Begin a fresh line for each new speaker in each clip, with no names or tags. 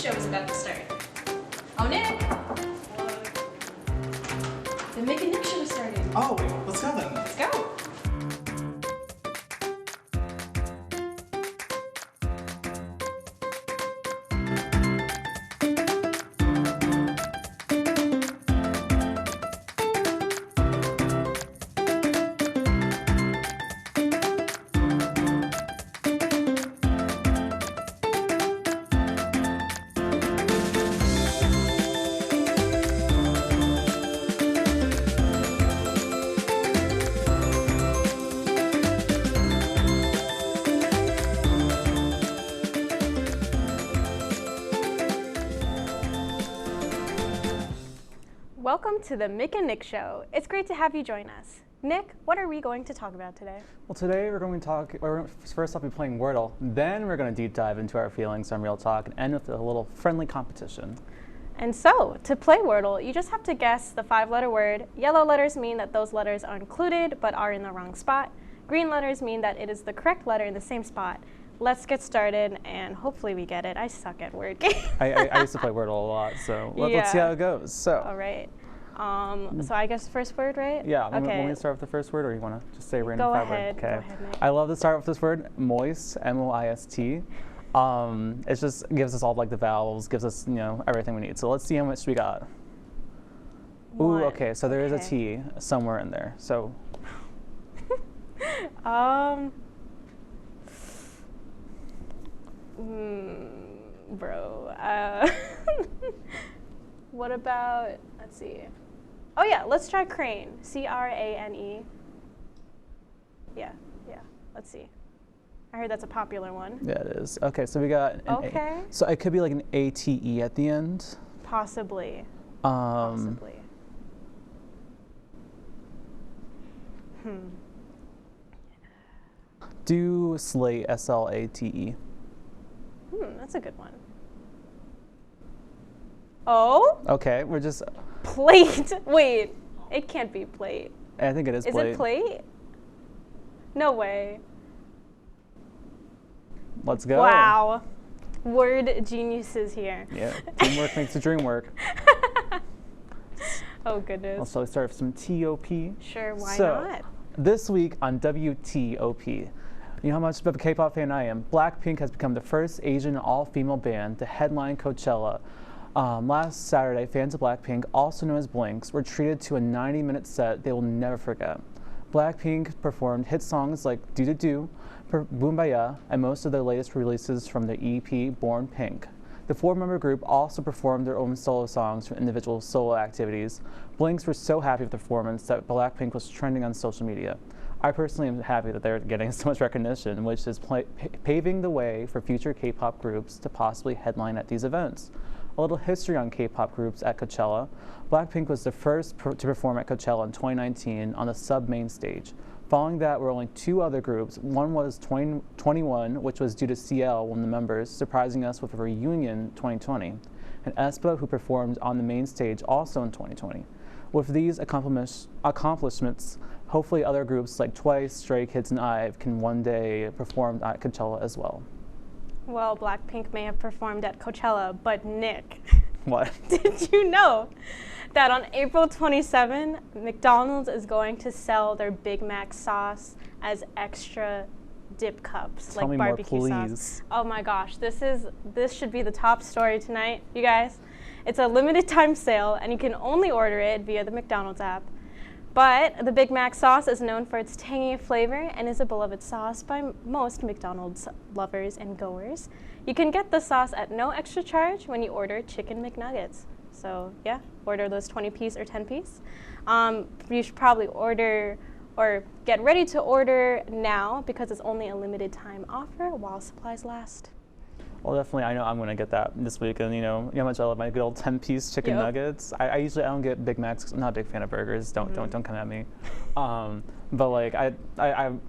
show is about to start. Oh, Nick! The Mick and Nick show is starting.
Oh, wait, let's go then.
Let's go. Welcome to the Mick and Nick show. It's great to have you join us. Nick, what are we going to talk about today?
Well, today we're going to first off be playing Wordle, then we're going to deep dive into our feelings on Real Talk and end with a little friendly competition.
And so, to play Wordle, you just have to guess the 5-letter word. Yellow letters mean that those letters are included but are in the wrong spot. Green letters mean that it is the correct letter in the same spot. Let's get started, and hopefully we get it. I suck at word games.
I used to play Wordle a lot, so let's see how it goes. So.
All right. So I guess first word, right?
Yeah.
Okay.
Want me to start with the first word, or you want to just say random
Go
5
ahead.
word? Okay.
Go ahead, Nick.
I love to start with this word, moist, M-O-I-S-T. It just gives us all like the vowels, gives us everything we need. So let's see how much we got.
One.
Ooh, okay. So there is a
Okay.
T somewhere in there. So.
Bro. What about, let's see. Oh yeah, let's try crane. C-R-A-N-E. Yeah, let's see. I heard that's a popular one.
Yeah, it is. Okay, so we got an
Okay.
So it could be like an A-T-E at the end.
Possibly.
Do slate, S-L-A-T-E.
That's a good one. Oh?
Okay, we're just.
Plate. Wait, it can't be plate.
I think it is plate.
Is it plate? No way.
Let's go.
Wow. Word geniuses here.
Yeah, teamwork makes the dream work.
Oh, goodness.
Also, we start with some T-O-P.
Sure, why
So,
not?
this week on WTOP, you know how much of a K-pop fan I am. Blackpink has become the first Asian all-female band to headline Coachella. Last Saturday, fans of Blackpink, also known as Blinks, were treated to a 90-minute set they will never forget. Blackpink performed hit songs like Do Do Do, Boombaya, and most of their latest releases from their EP, Born Pink. The 4-member group also performed their own solo songs from individual solo activities. Blinks were so happy with the performance that Blackpink was trending on social media. I personally am happy that they're getting so much recognition, which is paving the way for future K-pop groups to possibly headline at these events. A little history on K-pop groups at Coachella. Blackpink was the first to perform at Coachella in 2019 on the sub-main stage. Following that were only 2 other groups. One was 21, which was due to CL, one of the members, surprising us with a reunion 2020, and aespa, who performed on the main stage also in 2020. With these accomplishments, hopefully other groups like Twice, Stray Kids, and IVE can one day perform at Coachella as well.
Well, Blackpink may have performed at Coachella, but Nick,
What?
did you know that on April 27, McDonald's is going to sell their Big Mac sauce as extra dip cups,
Tell
like
me
barbecue
more,
sauce?
please.
Oh my gosh, this should be the top story tonight, you guys. It's a limited time sale, and you can only order it via the McDonald's app. But the Big Mac sauce is known for its tangy flavor and is a beloved sauce by most McDonald's lovers and goers. You can get the sauce at no extra charge when you order Chicken McNuggets. So yeah, order those 20-piece or 10-piece. You should probably order or get ready to order now because it's only a limited time offer while supplies last.
Well, definitely, I know I'm going to get that this week, and you know how much I love my good old 10-piece chicken
Yep.
nuggets. I usually don't get Big Macs. I'm not a big fan of burgers. Don't come at me. But like I'm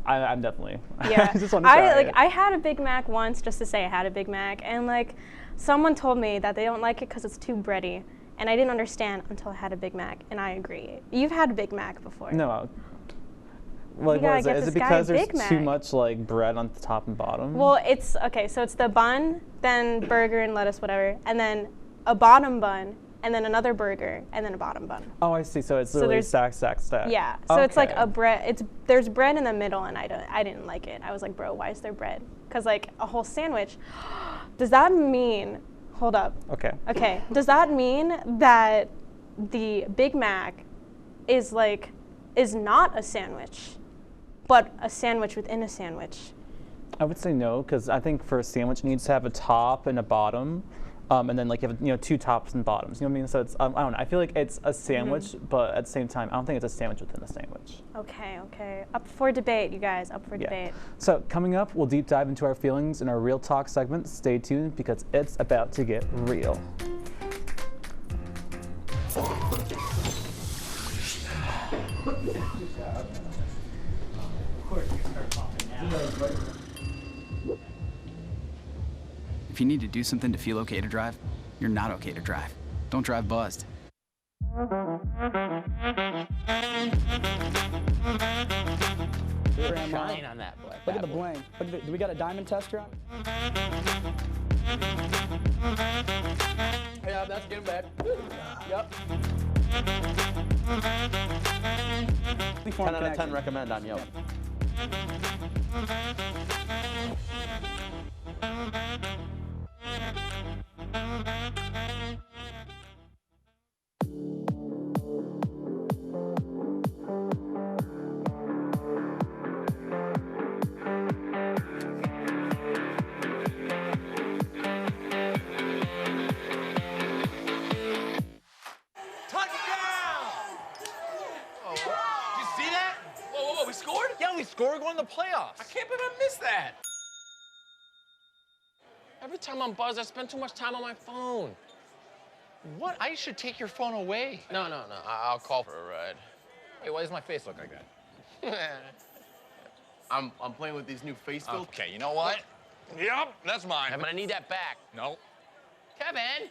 definitely.
Yeah,
I just want to try it.
I had a Big Mac once just to say I had a Big Mac, and like someone told me that they don't like it because it's too bready, and I didn't understand until I had a Big Mac, and I agree. You've had a Big Mac before.
No. Like,
You
what
gotta
is
get
it? Is
this
it
guy
because
a
there's
Big
too
Mac.
much like bread on the top and bottom?
Well, it's okay. So it's the bun, then burger and lettuce, whatever, and then a bottom bun, and then another burger, and then a bottom bun.
Oh, I see. So it's literally
there's-
stack, stack, stack.
Yeah. So it's like
Okay.
a bread. There's bread in the middle, and I didn't like it. I was like, bro, why is there bread? Because like a whole sandwich. Does that mean? Hold up.
Okay.
Okay. Does that mean that the Big Mac is not a sandwich, but a sandwich within a sandwich?
I would say no, because I think for a sandwich it needs to have a top and a bottom, and then like you have two tops and bottoms. You know what I mean? So it's I don't know. I feel like it's a sandwich, but at the same time, I don't think it's a sandwich within a sandwich.
Okay. Up for debate, you guys. Up for debate.
So coming up, we'll deep dive into our feelings in our Real Talk segment. Stay tuned because it's about to get real.
If you need to do something to feel okay to drive, you're not okay to drive. Don't drive buzzed.
Shine on that black.
Look at the bling. Do we got a diamond tester on? Yeah, that's getting bad. Yep.
10 out of 10 recommend on Yelp.
We scored?
Yeah, we scored. We're going to the playoffs.
I can't believe I missed that. Every time I'm buzzed, I spend too much time on my phone.
What? I should take your phone away.
No. I'll call for a ride. Hey, why does my face look like that?
I'm playing with these new face filters.
Okay, you know what? Yep, that's mine.
But I need that back.
No.
Kevin.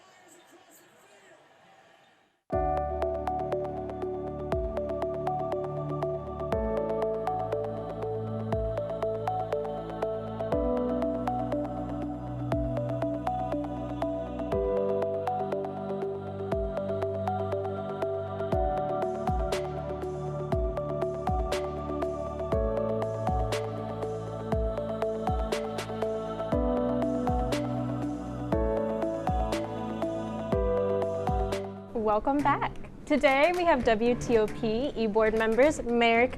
Welcome back. Today we have WTOP e-board members Mick,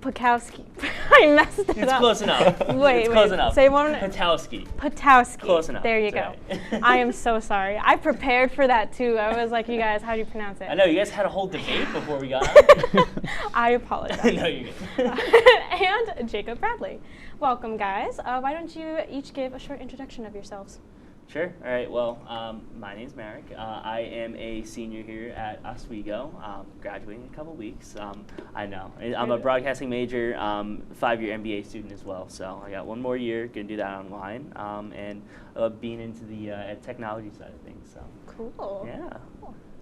Pakowski. I messed it up.
It's close enough.
Wait,
it's close enough.
Say one.
Patowski.
Patowski.
Close enough.
There you
That's
go.
right.
I am so sorry. I prepared for that too. I was like, you guys, how do you pronounce it?
I know you guys had a whole debate before we got on.
I apologize.
No, you're good.
And Jacob Bradley. Welcome, guys. Why don't you each give a short introduction of yourselves?
Sure. All right. Well, my name's Merrick. I am a senior here at Oswego. Graduating in a couple weeks. I know. I'm a broadcasting major, 5-year MBA student as well. So I got one more year. Gonna do that online, and being into the technology side of things. So.
Cool.
Yeah.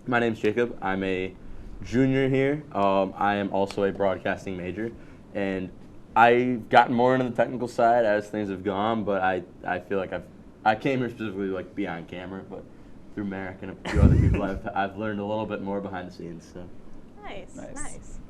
My name's Jacob. I'm a junior here. I am also a broadcasting major, and I've gotten more into the technical side as things have gone. But I feel like I came here specifically to be on camera, but through Merrick and a few other people, I've learned a little bit more behind the scenes. So.
Nice.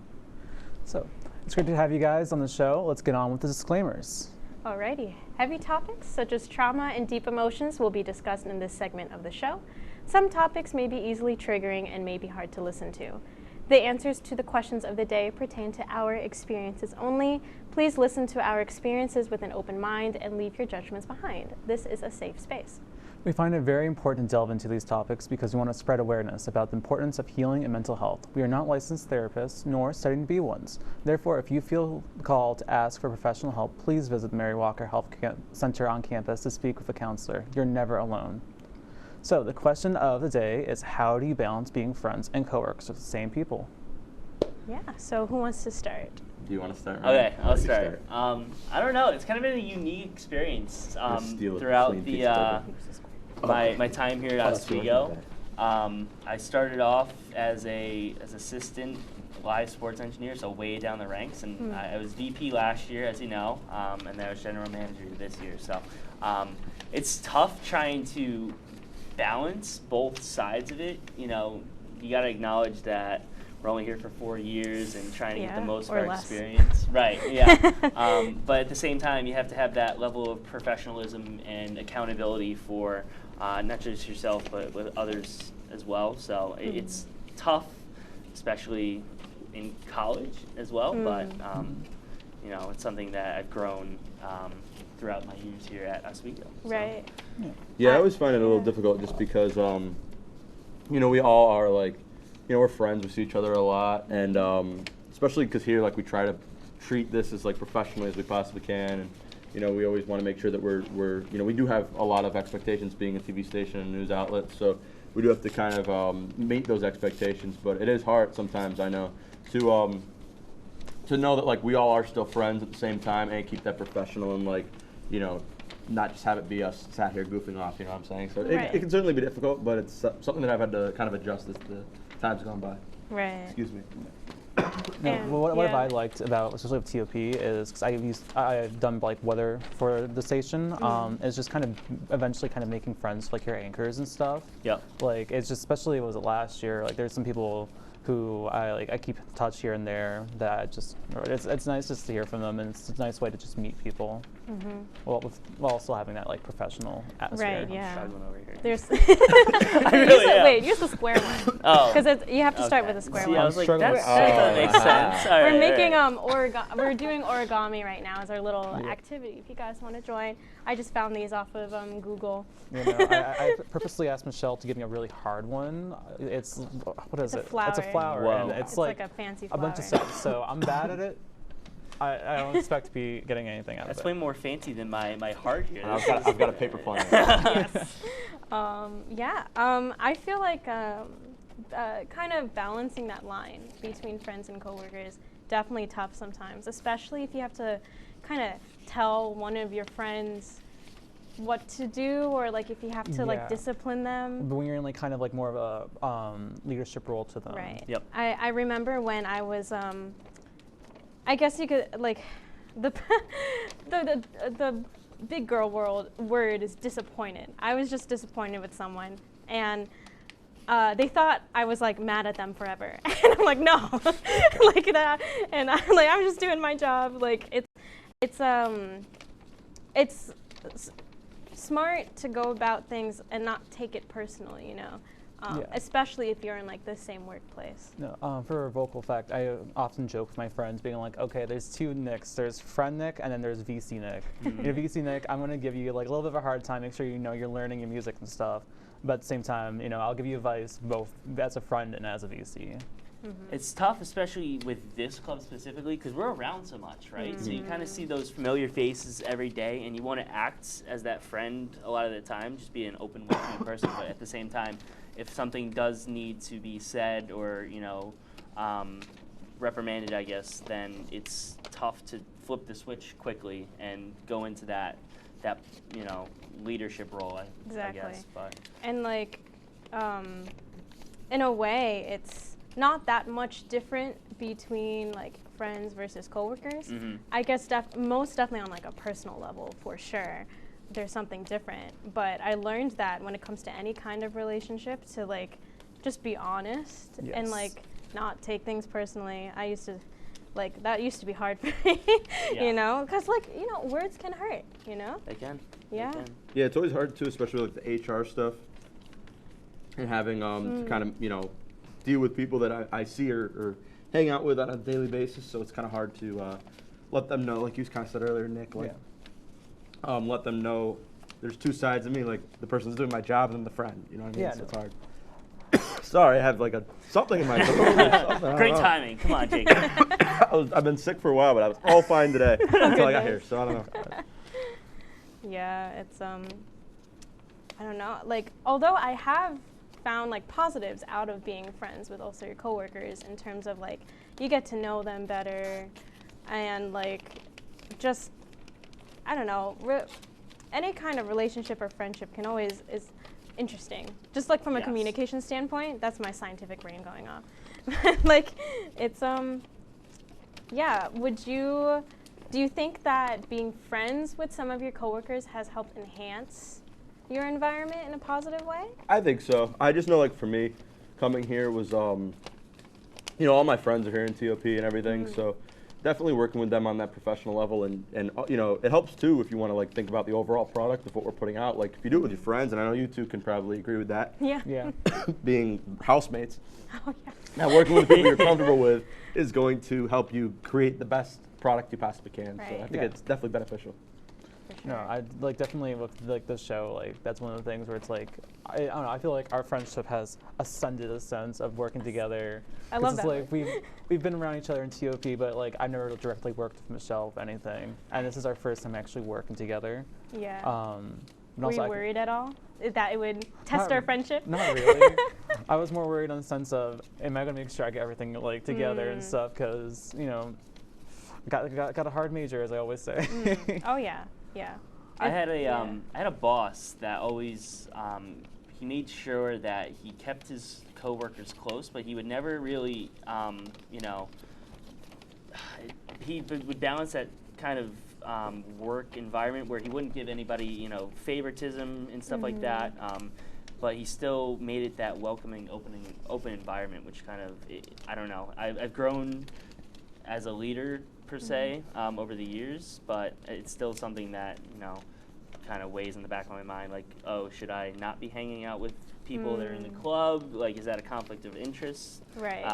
So it's great to have you guys on the show. Let's get on with the disclaimers.
Alrighty. Heavy topics such as trauma and deep emotions will be discussed in this segment of the show. Some topics may be easily triggering and may be hard to listen to. The answers to the questions of the day pertain to our experiences only. Please listen to our experiences with an open mind and leave your judgments behind. This is a safe space.
We find it very important to delve into these topics because we want to spread awareness about the importance of healing and mental health. We are not licensed therapists, nor studying to be ones. Therefore, if you feel called to ask for professional help, please visit the Mary Walker Health Center on campus to speak with a counselor. You're never alone. So the question of the day is, how do you balance being friends and coworkers with the same people?
Yeah, so who wants to start?
Do you want to start?
Okay,
Ryan?
I'll start. I don't know. It's kind of been a unique experience
Steal it,
throughout
clean
the
pizza.
my time here at Oswego. I started off as assistant live sports engineer, so way down the ranks, and I was VP last year, as you know, and then I was general manager this year. So it's tough trying to balance both sides of it. You know, you got to acknowledge that we're only here for 4 years and trying to get the most of our experience. Right, yeah. But at the same time, you have to have that level of professionalism and accountability for not just yourself, but with others as well. So it's tough, especially in college as well. But, you know, it's something that I've grown throughout my years here at Oswego.
Right.
Yeah, I always find it a little difficult just because, you know, we all are like, you know, we're friends, we see each other a lot, and especially because here, like, we try to treat this as, like, professionally as we possibly can, and, you know, we always want to make sure that we're, you know, we do have a lot of expectations being a TV station and a news outlet, so we do have to kind of meet those expectations, but it is hard sometimes, I know, to know that, like, we all are still friends at the same time and keep that professional and, like, you know, not just have it be us sat here goofing off, you know what I'm saying? So it can certainly be difficult, but it's something that I've had to kind of adjust as the time's gone by.
Right.
Excuse me.
What have I liked about, especially with TOP, is because I've done like weather for the station. Is just kind of eventually kind of making friends with, like, your anchors and stuff.
Yeah.
Like, it's just, especially was it last year. Like, there's some people who I keep in touch here and there that just it's nice just to hear from them, and it's a nice way to just meet people. While still having that, like, professional atmosphere.
Right. Yeah.
Struggling over here.
There's
really am.
wait, use the square one.
Oh.
Because you have to start with a square
See,
one.
I was like,
struggling
that
with-
doesn't make sense. All right,
We're making
all right.
we're doing origami right now as our little activity. If you guys want to join, I just found these off of Google.
You know, I purposely asked Michelle to give me a really hard one. It's what is
It's a
it?
flower.
It's a flower,
Whoa.
and
It's like a fancy
a bunch of
flower.
steps. So I'm bad at it. I don't expect to be getting anything out
That's
of
way
it.
more fancy than my heart here.
I've got a paper plan.
Yes. I feel like kind of balancing that line between friends and coworkers definitely tough sometimes, especially if you have to kind of tell one of your friends what to do, or like if you have to like discipline them.
But when you're in like kind of like more of a leadership role to them.
Right.
Yep.
I remember when I was I guess you could like the big girl word is disappointed. I was just disappointed with someone, and they thought I was like mad at them forever, and I'm like, no, like that, and I'm just doing my job. Like it's smart to go about things and not take it personally, you know. Especially if you're in like the same workplace.
No, for a vocal fact, I often joke with my friends being like, okay, there's two Nicks. There's friend Nick and then there's VC Nick. Your VC Nick, I'm going to give you like a little bit of a hard time, make sure you know you're learning your music and stuff. But at the same time, you know, I'll give you advice both as a friend and as a VC.
It's tough, especially with this club specifically, because we're around so much, right? So you kind of see those familiar faces every day, and you want to act as that friend a lot of the time, just be an open, welcoming person. But at the same time, if something does need to be said or, you know, reprimanded, I guess, then it's tough to flip the switch quickly and go into that you know, leadership role, I guess. But.
And like, in a way, it's not that much different between like friends versus coworkers. I guess most definitely on like a personal level, for sure, there's something different. But I learned that when it comes to any kind of relationship, to like just be honest and like not take things personally. I used to like that used to be hard for me, you know, because like, you know, words can hurt, you know.
They can.
Yeah.
They can.
Yeah, it's always hard too, especially like the HR stuff, and having to kind of, you know, deal with people that I see or hang out with on a daily basis. So it's kind of hard to let them know, like you kind of said earlier, Nick, like let them know there's two sides of me, like the person's doing my job and the friend. You know what I mean?
Yeah,
so it's hard. Sorry, I have like something in my throat.
Great timing. Come on, Jacob.
I've been sick for a while, but I was all fine today until I got here. So I don't know.
Yeah, it's I don't know. Like, although I have found like positives out of being friends with also your coworkers in terms of like you get to know them better, and like just I don't know, any kind of relationship or friendship can always is interesting. Just like from a
Yes.
communication standpoint, that's my scientific brain going off. Like, it's yeah. Do you think that being friends with some of your coworkers has helped enhance your environment in a positive way?
I think so. I just know, like, for me, coming here was, you know, all my friends are here in TOP and everything, so definitely working with them on that professional level, and you know, it helps too if you want to, like, think about the overall product of what we're putting out. Like, if you do it with your friends, and I know you two can probably agree with that,
Yeah.
Yeah.
being housemates.
Oh, yeah.
Now, working with people you're comfortable with is going to help you create the best product you possibly can. So I
Right.
think
Yeah.
it's definitely beneficial.
For sure.
No, I like definitely with like the show, like that's one of the things where it's like I don't know, I feel like our friendship has ascended a sense of working together.
I love
'Cause it's
that
like we've been around each other in TOP, but like I never directly worked with Michelle, if anything, and this is our first time actually working together.
Yeah.
And
Were
also
you
I-
worried at all that it would test
Not-
our friendship?
Not really. I was more worried on the sense of, am I gonna make sure I get everything like together and stuff? Because you know, got a hard major, as I always say.
Oh yeah, yeah.
I had
Yeah.
I had a boss that always he made sure that he kept his coworkers close, but he would never really you know, he would balance that kind of work environment where he wouldn't give anybody, you know, favoritism and stuff like that. But he still made it that welcoming, open environment, which kind of, I don't know. I've grown as a leader per se over the years, but it's still something that, you know, kind of weighs in the back of my mind. Like, oh, should I not be hanging out with people that are in the club? Like, is that a conflict of interest?
Right.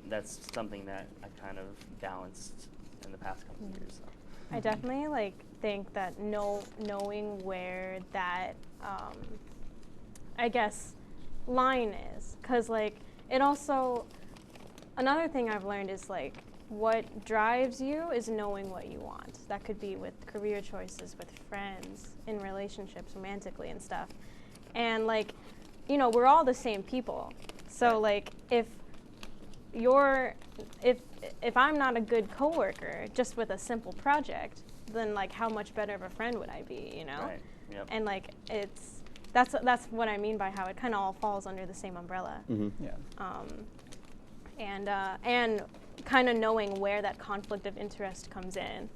That's something that I've kind of balanced in the past couple of years. So.
I definitely like think that knowing where that I guess line is, because like it also, another thing I've learned is like what drives you is knowing what you want. That could be with career choices, with friends, in relationships, romantically and stuff. And like, you know, we're all the same people. So like if I'm not a good coworker just with a simple project, then like how much better of a friend would I be, you know?
Right. Yep.
And like that's what I mean by how it kind of all falls under the same umbrella.
Yeah.
And kind of knowing where that conflict of interest comes in.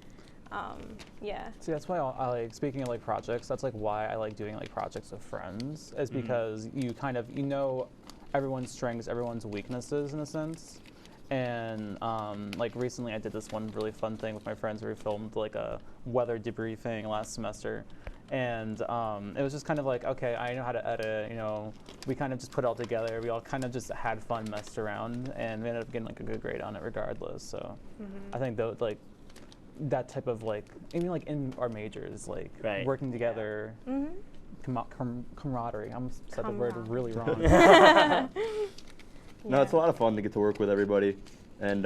Yeah.
See, that's why I like, speaking of like projects, that's like why I like doing like projects with friends, is because you kind of, you know, everyone's strengths, everyone's weaknesses in a sense. And like recently I did this one really fun thing with my friends where we filmed like a weather debriefing last semester. And it was just kind of like, okay, I know how to edit, you know, we kind of just put it all together. We all kind of just had fun, messed around, and we ended up getting like a good grade on it regardless. So I think though, like that type of like, even like in our majors, like working together, camaraderie. I almost said the word really wrong.
No, it's a lot of fun to get to work with everybody and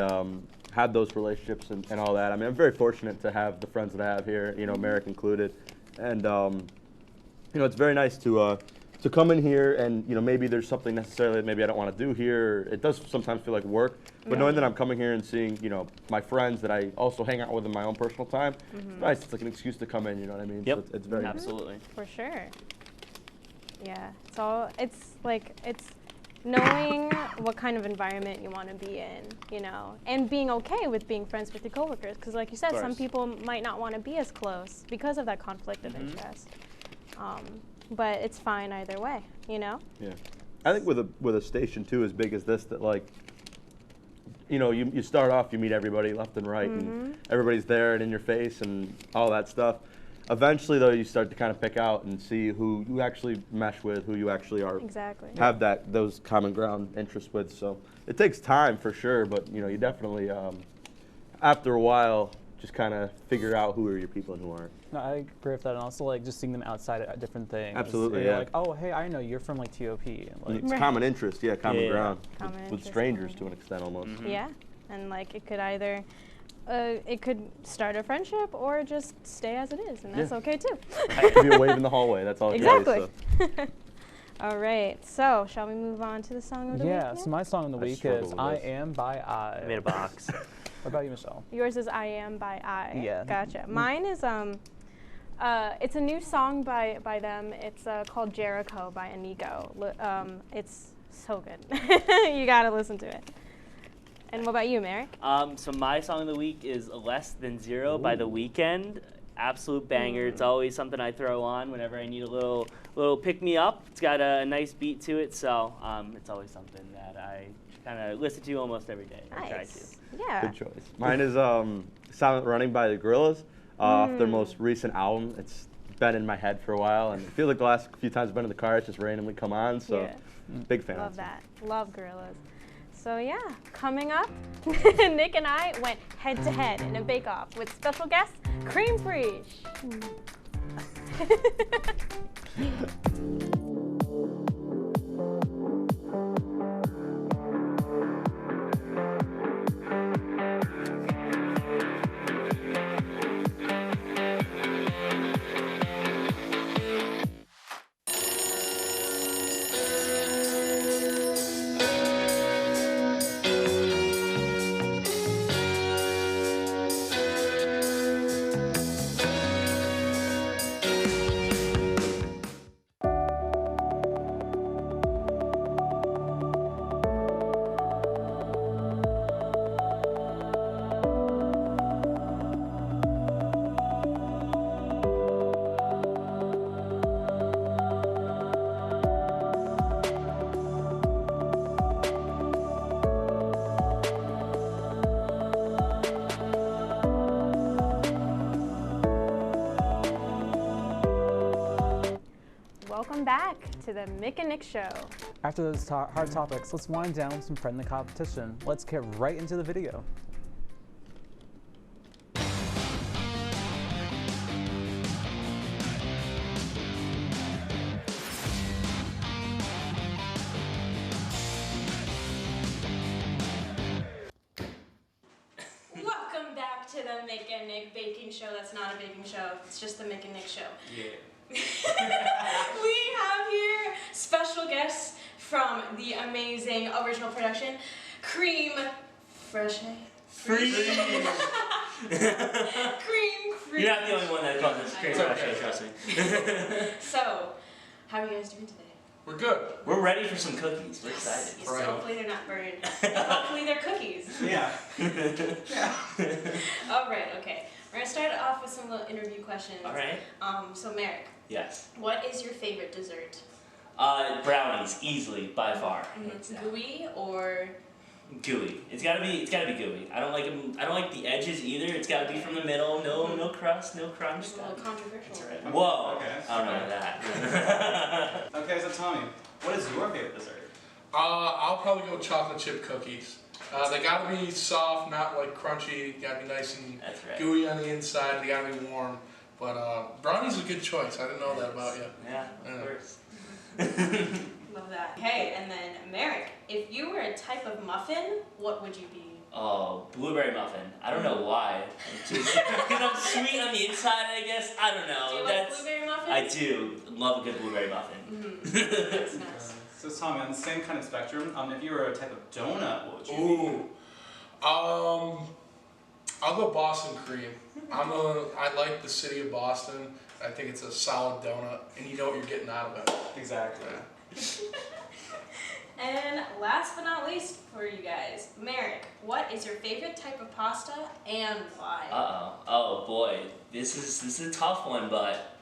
have those relationships and all that. I mean, I'm very fortunate to have the friends that I have here, you know, Merrick included. And, you know, it's very nice to come in here and, you know, maybe there's something necessarily that maybe I don't want to do here. It does sometimes feel like work. But knowing that I'm coming here and seeing, you know, my friends that I also hang out with in my own personal time, it's nice. It's like an excuse to come in, you know what I mean?
Yep.
So it's very
Absolutely.
For sure. Yeah. It's knowing what kind of environment you want to be in, you know, and being okay with being friends with your coworkers, because like you said, some people might not want to be as close because of that conflict of interest. But it's fine either way, you know?
Yeah. I think with a station too as big as this, that like, you know, you start off, you meet everybody left and right, and everybody's there and in your face and all that stuff. Eventually, though, you start to kind of pick out and see who you actually mesh with, who you actually are have those common ground interests with. So it takes time for sure, but you know, you definitely after a while just kind of figure out who are your people and who aren't.
No, I agree with that, and also like just seeing them outside at different things.
Absolutely,
You're
yeah.
like, oh, hey, I know you're from like TOP. Like,
It's common interest, common ground
Common
with
interest,
strangers
common
to an extent almost.
Yeah, and like it could either, it could start a friendship or just stay as it is, and that's okay too.
It could be a wave in the hallway. That's all it
Exactly.
is. So.
All right, so shall we move on to the song of the week?
yeah, so my song of the week
struggle
is
with
I
this.
Am by I.
I made a box.
What about you, Michelle?
Yours is I Am by I.
Yeah.
Gotcha. Mine is It's a new song by them. It's called Jericho by Inigo. It's so good. You gotta listen to it. And what about you, Merrick?
So my song of the week is Less Than Zero by The Weeknd. Absolute banger. It's always something I throw on whenever I need a little pick me up. It's got a nice beat to it, so it's always something that I kind of listen to almost every day. I try to.
Yeah.
Good choice. Mine is Silent Running by the Gorillaz, off their most recent album. It's been in my head for a while, and I feel like the last few times I've been in the car, it's just randomly come on, so big fan.
Love that. Love Gorillaz. So yeah, coming up, Nick and I went head-to-head in a bake-off with special guest, Cream Fraiche. Welcome back to the Mick and Nick Show.
After those hard topics, let's wind down with some friendly competition. Let's get right into the video.
Welcome back to the Mick and Nick baking show. That's not a baking show. It's just the Mick and Nick show.
Yeah.
We have here special guests from the amazing original production, Cream Fraiche.
Free.
Cream Fraiche.
You're not the only one that calls it Cream Fraiche, trust me.
So, how are you guys doing today?
We're good.
We're ready for some cookies. We're excited.
Yes, hopefully they're not burned. Hopefully they're cookies.
Yeah.
All right, okay. We're gonna start off with some little interview questions.
All right.
So Merrick,
Yes.
what is your favorite dessert?
Brownies, easily, by far.
It's gooey or
Gooey. It's gotta be gooey. I don't like them. I don't like the edges either. It's gotta be from the middle. No crust, no crunch.
it's a little controversial?
That's right. Whoa.
Okay.
I don't know that.
Okay, so Tommy, what is your favorite dessert?
I'll probably go chocolate chip cookies. They gotta be soft, not like crunchy. Gotta be nice and
That's right.
gooey on the inside. They gotta be warm. But brownie's a good choice. I didn't know that about you.
Yeah,
Yeah.
of course.
Love that. Okay, and then Merrick, if you were a type of muffin, what would you be?
Oh, blueberry muffin. I don't know why. Because I'm sweet on the inside, I guess. I don't know.
Do you like blueberry muffins?
I do love a good blueberry muffin.
That's nice.
So Tommy, on the same kind of spectrum, if you were a type of donut, what would you
Ooh. I'll go Boston cream. I like the city of Boston. I think it's a solid donut, and you know what you're getting out of it.
be? Exactly.
And last but not least for you guys, Merrick, what is your favorite type of pasta and why?
Oh boy, this is a tough one, but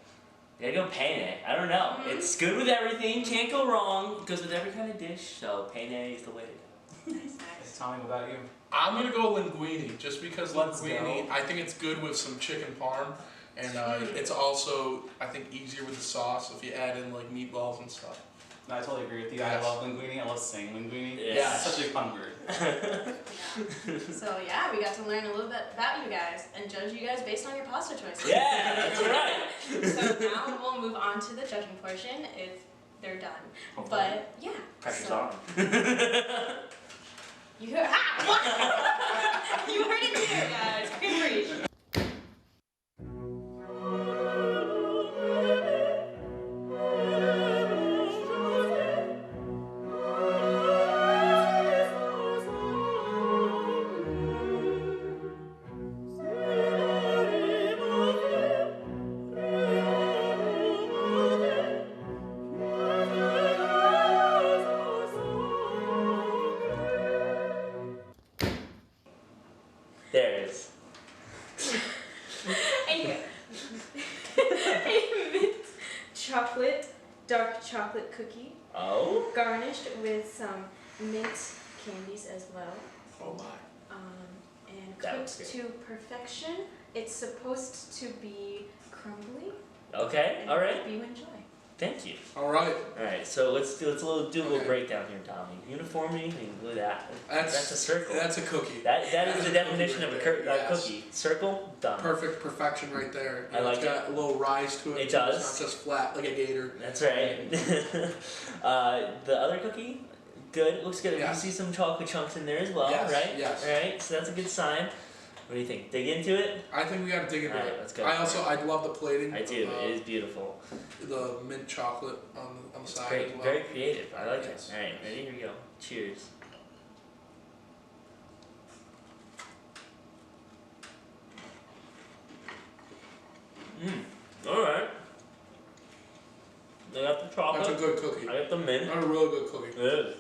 I gotta go penne. I don't know. It's good with everything. Can't go wrong. It goes with every kind of dish. So penne is the way to go.
Nice.
Tommy, what about you?
I'm gonna go linguine, just because
Let's
linguine.
go.
I think it's good with some chicken parm, and it's also I think easier with the sauce if you add in like meatballs and stuff.
No, I totally agree with you.
Yes.
I love linguine. I love saying linguine.
Yeah.
It's such a fun word.
So yeah, we got to learn a little bit about you guys and judge you guys based on your pasta choices.
Yeah, that's right.
So now we'll move on to the judging portion if they're done.
Hopefully.
But yeah.
Pressure's
so,
on.
You heard, you heard it here, guys. Cream Fraiche. chocolate cookie.
Oh.
Garnished with some mint candies as well.
Oh my.
And
That looks
cooked
good.
to perfection. It's supposed to be crumbly.
Okay.
And
All right.
hope you enjoy.
Thank you.
All right.
All right. So let's do a little
Okay.
breakdown here, Tommy. Uniformity. I mean, look at that. That's a circle.
That's a cookie.
That is
That's
the
a
definition
cookie
of a
right there, yes.
cookie. Circle, done.
Perfect perfection right there.
I like
It's got a little rise to it.
It does.
It's not just flat like a gator.
That's right. The other cookie, good. Looks good.
Yes.
You see some chocolate chunks in there as well,
Yes,
right?
yes.
All right. So that's a good sign. What do you think? Dig into it?
I think we gotta dig into
All right,
it.
let's go.
I love the plating.
I do.
of,
It is beautiful.
the mint chocolate on the
It's
side
great.
as well.
Very creative. I like
Yes.
it. All right. Ready? Here we go. Cheers. All right. I got the chocolate.
That's a good cookie.
I got the mint.
That's a really good cookie.
It is.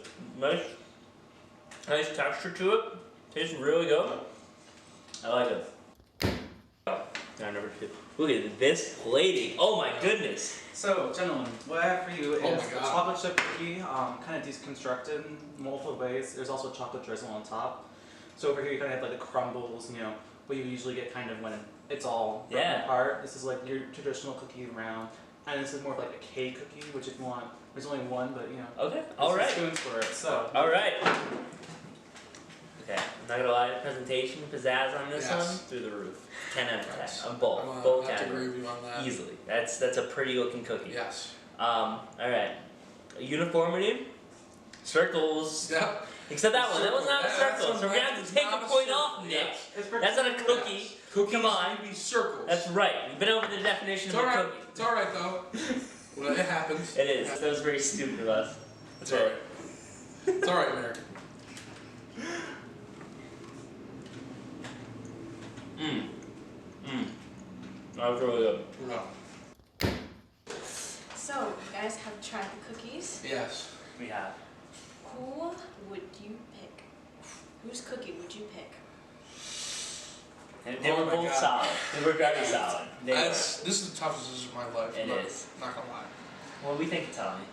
Nice texture to it. Tastes really good. I like it. Number 2. Look at this plating. Oh my goodness.
So, gentlemen, what I have for you
Oh
is
my
a
God.
chocolate chip cookie, kind of deconstructed in multiple ways. There's also chocolate drizzle on top. So over here you kind of have like the crumbles, what you usually get kind of when it's all broken
Yeah.
apart. This is like your traditional cookie round. And this is more of like a cake cookie, which if you want, there's only one, but
Okay.
there's
All
some
right.
spoons for it. So,
All right. Okay. I'm not gonna lie. Presentation pizzazz on this
Yes.
one through the roof. 10 out of 10.
Yes.
On both.
I'm gonna
Both
have to agree
categories.
with you on that.
Easily. That's a pretty looking cookie.
Yes.
All right. Uniformity. Circles.
Yep.
Except that one. That was not a
That's
circle.
a-
So we're gonna have
that's
to take
not
a
a
point
circle,
off, Nick.
yes.
That's not a cookie.
Yes. Cookies
Come on.
need to be circles.
That's right. We've been over the definition
It's
of a
alright.
cookie.
It's alright though. Well, it happens.
It is. That was very stupid of us.
It's alright. It's alright, Merrick.
That was really good.
No.
So, you guys have tried the cookies.
Yes.
We have.
Who would you pick? Whose cookie would you pick?
And they
Oh
were
my
both
God.
solid. They were very solid. They were.
This is the toughest decision of my life.
It
I'm
is.
Not gonna lie.
What do we think, Tommy?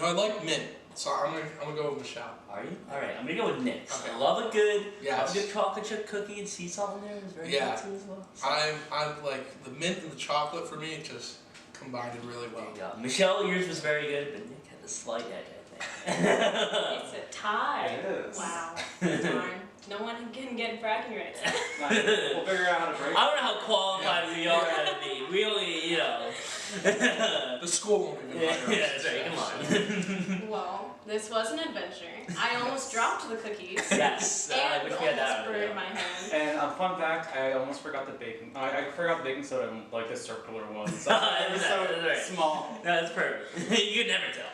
I like mint, so I'm gonna go with Michelle.
Are you? Alright, I'm gonna go with Nick's.
Okay.
I love a good,
Yes.
chocolate chip cookie and sea salt in there. It's very
Yeah.
good too as well. So,
I'm like the mint and the chocolate for me just combined it really well.
there you go. Michelle, yours was very good, but Nick had the slight edge, I think.
It's a tie.
It is.
Wow. Darn. No one can get bragging rights.
we'll figure out how to break
I don't know how qualified we are to be. We only,
The school won't even
yeah,
hire us.
that's right, come on.
Well, this was an adventure. I almost dropped the cookies.
Yes, I
And
wish we had that
almost
on
burned
video.
my hand.
And fun fact, I almost forgot the baking. I forgot the baking soda in like the circular one. So it was so
That's right.
small.
No, that's perfect. You could never tell.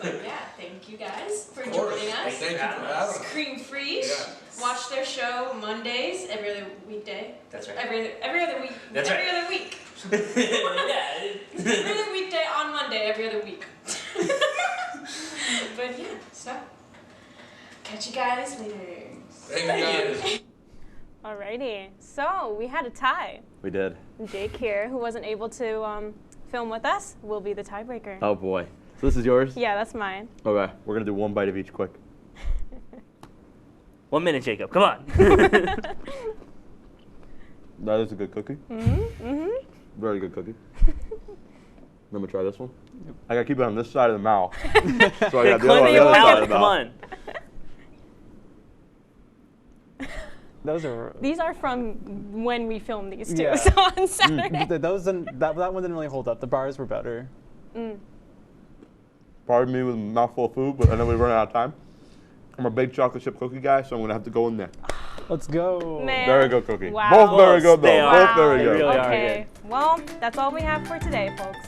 But yeah, thank you guys for
Of course.
joining us.
Thank you for having us.
Cream Freeze.
Yeah.
Watch their show Mondays, every other weekday.
That's right.
Every other week.
That's
every
right.
other week.
Yeah.
Every other weekday on Monday, every other week. But yeah, so catch you guys later.
Thank you guys.
Alrighty, so we had a tie.
We did.
Jake here, who wasn't able to film with us, will be the tiebreaker.
Oh boy. So this is yours?
Yeah, that's mine.
Okay. We're gonna do one bite of each quick.
1 minute, Jacob. Come on.
That is a good cookie.
Mm-hmm.
Very good cookie. I'm gonna try this one. I gotta keep it on this side of the mouth. So I got the other on the other side of the
Come
mouth.
on.
Those are.
These are from when we filmed these two,
Yeah.
so on Saturday.
That one didn't really hold up. The bars were better.
Pardon me with a mouthful of food, but I know we're running out of time. I'm a big chocolate chip cookie guy, so I'm gonna have to go in there.
Let's go.
Man.
Very good cookie.
Wow.
Both very good
They
though.
are.
Both very
They
good.
really are
Okay, well, that's all we have for today, folks.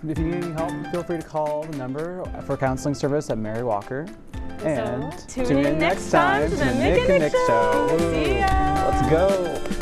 If you need any help, feel free to call the number for counseling service at Mary Walker. And
So, tune in next time to the Mick and Nick Show.
Woo.
See ya.
Let's go.